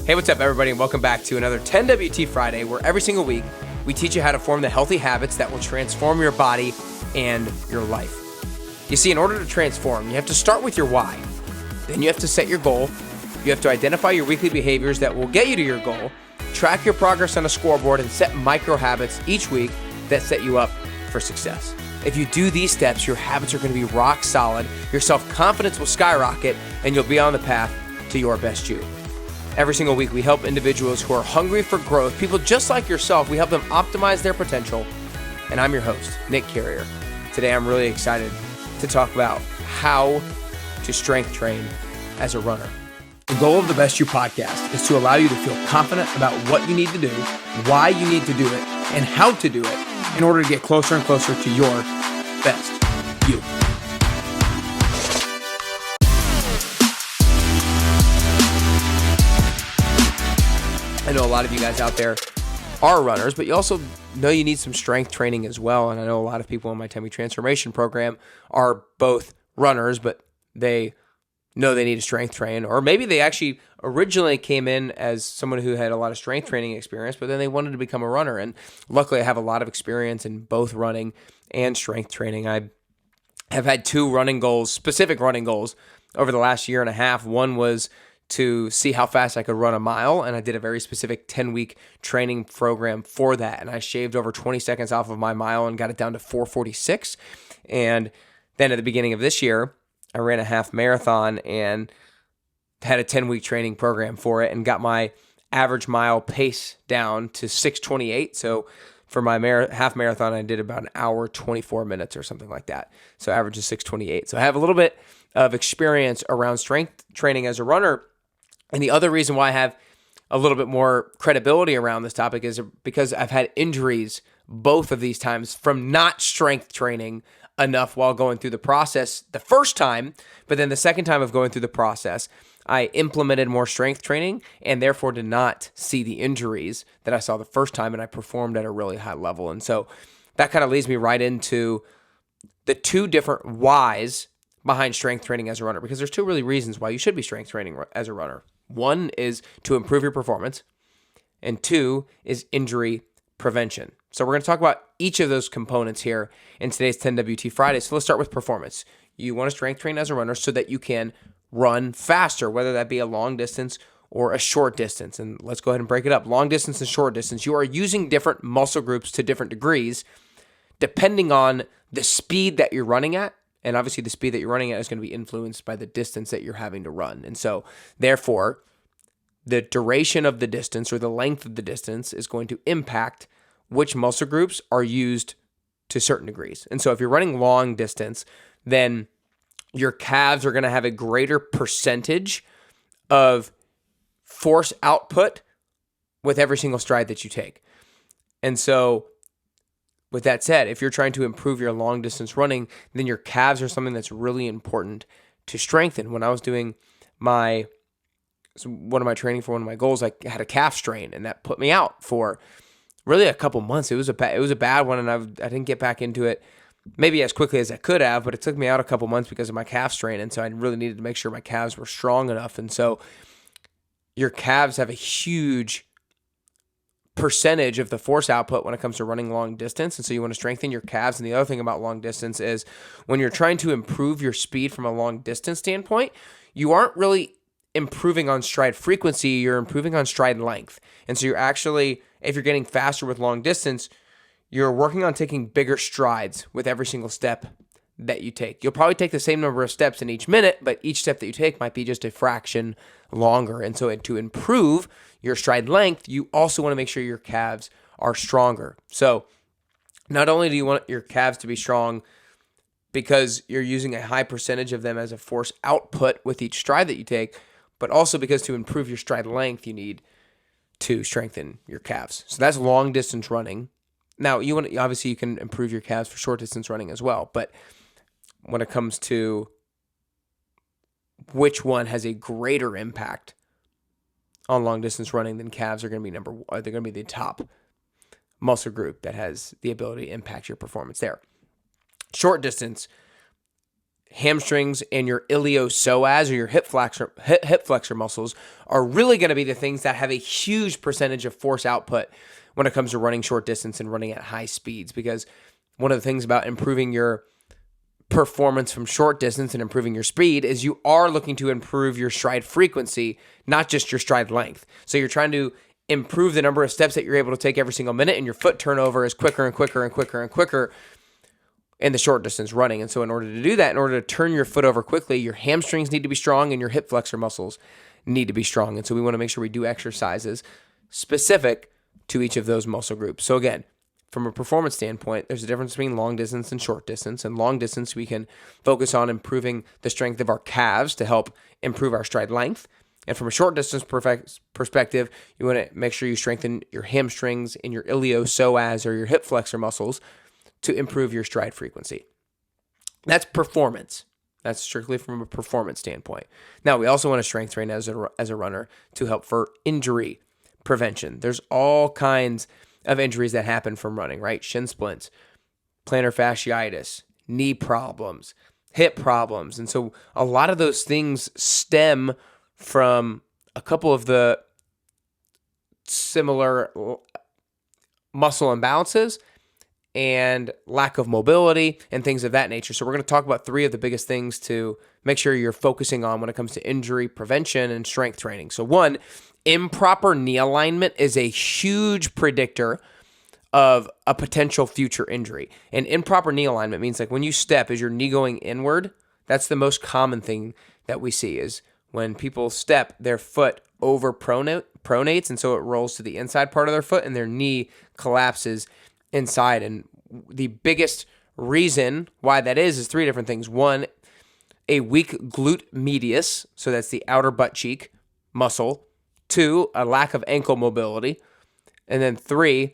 Hey, what's up, everybody, and welcome back to another 10WT Friday, where every single week we teach you how to form the healthy habits that will transform your body and your life. You see, in order to transform, you have to start with your why. Then you have to set your goal. You have to identify your weekly behaviors that will get you to your goal, track your progress on a scoreboard, and set micro habits each week that set you up for success. If you do these steps, your habits are going to be rock solid, your self-confidence will skyrocket, and you'll be on the path to your best you. Every single week, we help individuals who are hungry for growth, people just like yourself. We help them optimize their potential. And I'm your host, Nick Carrier. Today, I'm really excited to talk about how to strength train as a runner. The goal of the Best You podcast is to allow you to feel confident about what you need to do, why you need to do it, and how to do it in order to get closer and closer to your best you. I know a lot of you guys out there are runners, but you also know you need some strength training as well. And I know a lot of people in my Tummy Transformation program are both runners, but they know they need to strength train. Or maybe they actually originally came in as someone who had a lot of strength training experience, but then they wanted to become a runner. And luckily, I have a lot of experience in both running and strength training. I have had two running goals, specific running goals, over the last year and a half. One was to see how fast I could run a mile, and I did a very specific 10-week training program for that, and I shaved over 20 seconds off of my mile and got it down to 4:46. And then at the beginning of this year, I ran a half marathon and had a 10-week training program for it and got my average mile pace down to 6:28. So for my half marathon, I did about an hour, 24 minutes or something like that. So average is 6:28. So I have a little bit of experience around strength training as a runner. And the other reason why I have a little bit more credibility around this topic is because I've had injuries both of these times from not strength training enough while going through the process the first time, but then the second time of going through the process, I implemented more strength training and therefore did not see the injuries that I saw the first time, and I performed at a really high level. And so that kind of leads me right into the two different whys behind strength training as a runner, because there's two really reasons why you should be strength training as a runner. One is to improve your performance, and two is injury prevention. So we're going to talk about each of those components here in today's 10WT Friday. So let's start with performance. You want to strength train as a runner so that you can run faster, whether that be a long distance or a short distance. And let's go ahead and break it up. Long distance and short distance, you are using different muscle groups to different degrees depending on the speed that you're running at. And obviously the speed that you're running at is going to be influenced by the distance that you're having to run. And so therefore, the duration of the distance or the length of the distance is going to impact which muscle groups are used to certain degrees. And so if you're running long distance, then your calves are going to have a greater percentage of force output with every single stride that you take. And so with that said, if you're trying to improve your long distance running, then your calves are something that's really important to strengthen. When I was doing one of my training for one of my goals, I had a calf strain, and that put me out for really a couple months. It was a bad one, and I didn't get back into it maybe as quickly as I could have, but it took me out a couple months because of my calf strain, and so I really needed to make sure my calves were strong enough. And so your calves have a huge percentage of the force output when it comes to running long distance, and so you want to strengthen your calves. And the other thing about long distance is when you're trying to improve your speed from a long distance standpoint, you aren't really improving on stride frequency, you're improving on stride length. And so you're actually, if you're getting faster with long distance, you're working on taking bigger strides with every single step that you take. You'll probably take the same number of steps in each minute, but each step that you take might be just a fraction longer. And so to improve your stride length, you also want to make sure your calves are stronger. So not only do you want your calves to be strong because you're using a high percentage of them as a force output with each stride that you take, but also because to improve your stride length, you need to strengthen your calves. So that's long distance running. Now, obviously you can improve your calves for short distance running as well, but when it comes to which one has a greater impact on long distance running, then calves are going to be they're going to be the top muscle group that has the ability to impact your performance there. Short distance hamstrings and your iliopsoas or your hip flexor muscles are really going to be the things that have a huge percentage of force output when it comes to running short distance and running at high speeds. Because one of the things about improving your performance from short distance and improving your speed is you are looking to improve your stride frequency, not just your stride length. So you're trying to improve the number of steps that you're able to take every single minute, and your foot turnover is quicker and quicker and quicker and quicker in the short distance running. And so in order to do that, in order to turn your foot over quickly, your hamstrings need to be strong and your hip flexor muscles need to be strong. And so we want to make sure we do exercises specific to each of those muscle groups. So again, from a performance standpoint, there's a difference between long distance and short distance. And long distance, we can focus on improving the strength of our calves to help improve our stride length. And from a short distance perspective, you want to make sure you strengthen your hamstrings and your iliopsoas or your hip flexor muscles to improve your stride frequency. That's performance. That's strictly from a performance standpoint. Now, we also want to strength train as a runner to help for injury prevention. There's all kinds of injuries that happen from running, right? Shin splints, plantar fasciitis, knee problems, hip problems. And so a lot of those things stem from a couple of the similar muscle imbalances and lack of mobility and things of that nature. So we're going to talk about 3 of the biggest things to make sure you're focusing on when it comes to injury prevention and strength training. So 1, improper knee alignment is a huge predictor of a potential future injury. And improper knee alignment means like when you step, is your knee going inward? That's the most common thing that we see is when people step, their foot over pronates, and so it rolls to the inside part of their foot and their knee collapses inside. And the biggest reason why that is 3 different things. 1, a weak glute medius, so that's the outer butt cheek muscle. 2, a lack of ankle mobility. And then 3,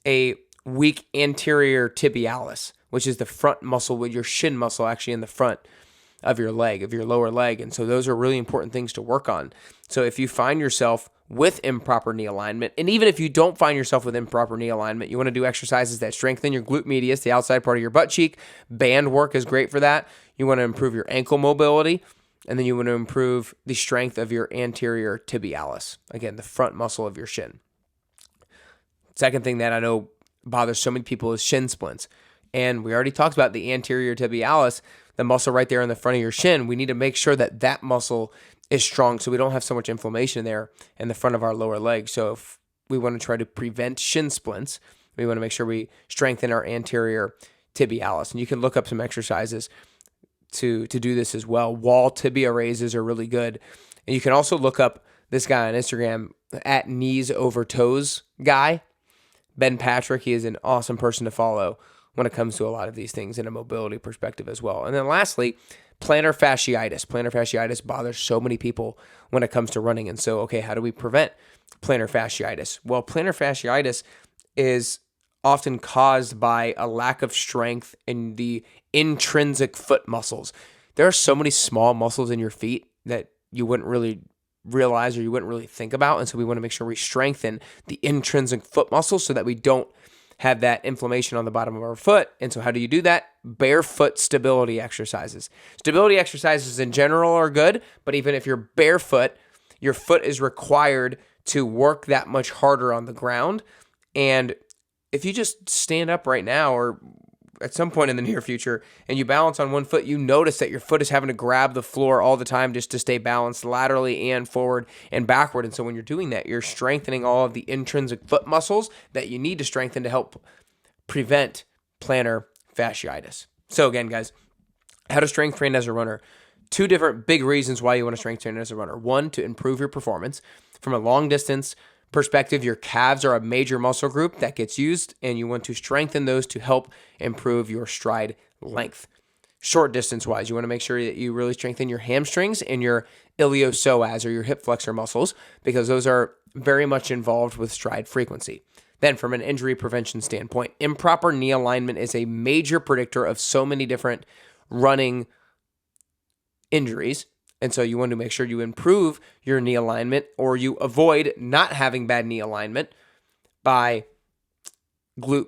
a weak anterior tibialis, which is the front muscle with your shin muscle actually in the front of your leg, of your lower leg. And so those are really important things to work on. So if you find yourself with improper knee alignment, and even if you don't find yourself with improper knee alignment, you want to do exercises that strengthen your glute medius, the outside part of your butt cheek. Band work is great for that. You want to improve your ankle mobility, and then you want to improve the strength of your anterior tibialis, again, the front muscle of your shin. Second thing that I know bothers so many people is shin splints. And we already talked about the anterior tibialis, the muscle right there in the front of your shin. We need to make sure that that muscle is strong so we don't have so much inflammation there in the front of our lower leg. So if we want to try to prevent shin splints, we want to make sure we strengthen our anterior tibialis. And you can look up some exercises to do this as well. Wall tibia raises are really good. And you can also look up this guy on Instagram, at knees over toes guy, Ben Patrick. He is an awesome person to follow when it comes to a lot of these things in a mobility perspective as well. And then lastly, plantar fasciitis. Plantar fasciitis bothers so many people when it comes to running. And so, okay, how do we prevent plantar fasciitis? Well, plantar fasciitis is often caused by a lack of strength in the intrinsic foot muscles. There are so many small muscles in your feet that you wouldn't really realize or you wouldn't really think about. And so we want to make sure we strengthen the intrinsic foot muscles so that we don't have that inflammation on the bottom of our foot. And so how do you do that? Barefoot stability exercises. Stability exercises in general are good, but even if you're barefoot, your foot is required to work that much harder on the ground. And if you just stand up right now or at some point in the near future and you balance on one foot, you notice that your foot is having to grab the floor all the time just to stay balanced laterally and forward and backward. And so when you're doing that, you're strengthening all of the intrinsic foot muscles that you need to strengthen to help prevent plantar fasciitis. So again, guys, how to strength train as a runner. 2 different big reasons why you want to strength train as a runner. 1, to improve your performance. From a long distance perspective, your calves are a major muscle group that gets used, and you want to strengthen those to help improve your stride length. Short distance wise, you want to make sure that you really strengthen your hamstrings and your iliopsoas or your hip flexor muscles, because those are very much involved with stride frequency. Then from an injury prevention standpoint, improper knee alignment is a major predictor of so many different running injuries. And so you want to make sure you improve your knee alignment, or you avoid not having bad knee alignment by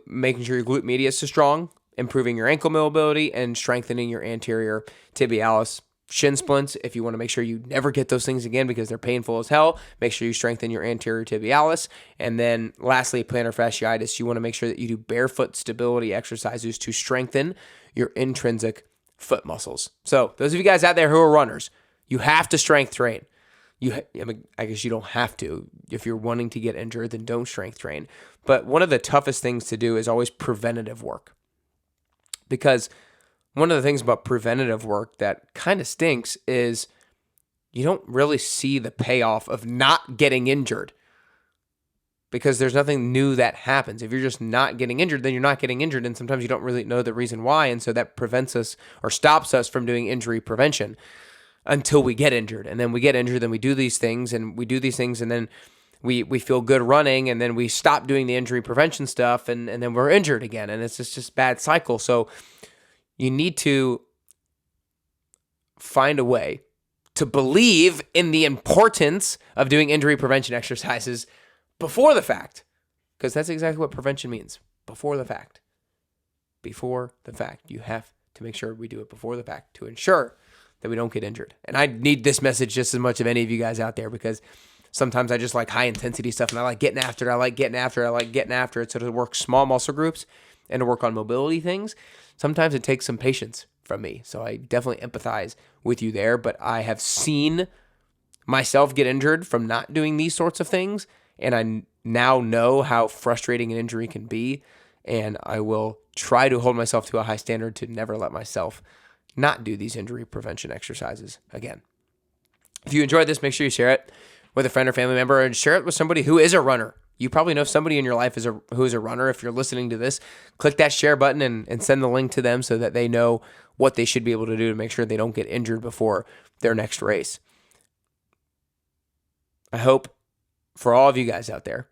making sure your glute medius is strong, improving your ankle mobility and strengthening your anterior tibialis. Shin splints, if you want to make sure you never get those things again because they're painful as hell, make sure you strengthen your anterior tibialis. And then lastly, plantar fasciitis, you want to make sure that you do barefoot stability exercises to strengthen your intrinsic foot muscles. So those of you guys out there who are runners, you have to strength train. I guess you don't have to. If you're wanting to get injured, then don't strength train. But one of the toughest things to do is always preventative work. Because one of the things about preventative work that kind of stinks is you don't really see the payoff of not getting injured, because there's nothing new that happens. If you're just not getting injured, then you're not getting injured, and sometimes you don't really know the reason why, and so that prevents us or stops us from doing injury prevention until we get injured. And then we get injured, then we do these things, and then we feel good running, and then we stop doing the injury prevention stuff, and then we're injured again, and it's just bad cycle. So you need to find a way to believe in the importance of doing injury prevention exercises before the fact, because that's exactly what prevention means, before the fact. Before the fact. You have to make sure we do it before the fact to ensure that we don't get injured. And I need this message just as much of any of you guys out there, because sometimes I just like high intensity stuff and I like getting after it. So to work small muscle groups and to work on mobility things, sometimes it takes some patience from me. So I definitely empathize with you there, but I have seen myself get injured from not doing these sorts of things, and I now know how frustrating an injury can be, and I will try to hold myself to a high standard to never let myself not do these injury prevention exercises again. If you enjoyed this, make sure you share it with a friend or family member, and share it with somebody who is a runner. You probably know somebody in your life who is a runner. If you're listening to this, click that share button and send the link to them so that they know what they should be able to do to make sure they don't get injured before their next race. I hope for all of you guys out there,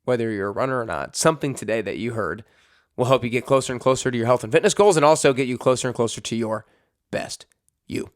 whether you're a runner or not, something today that you heard will help you get closer and closer to your health and fitness goals, and also get you closer and closer to your best you.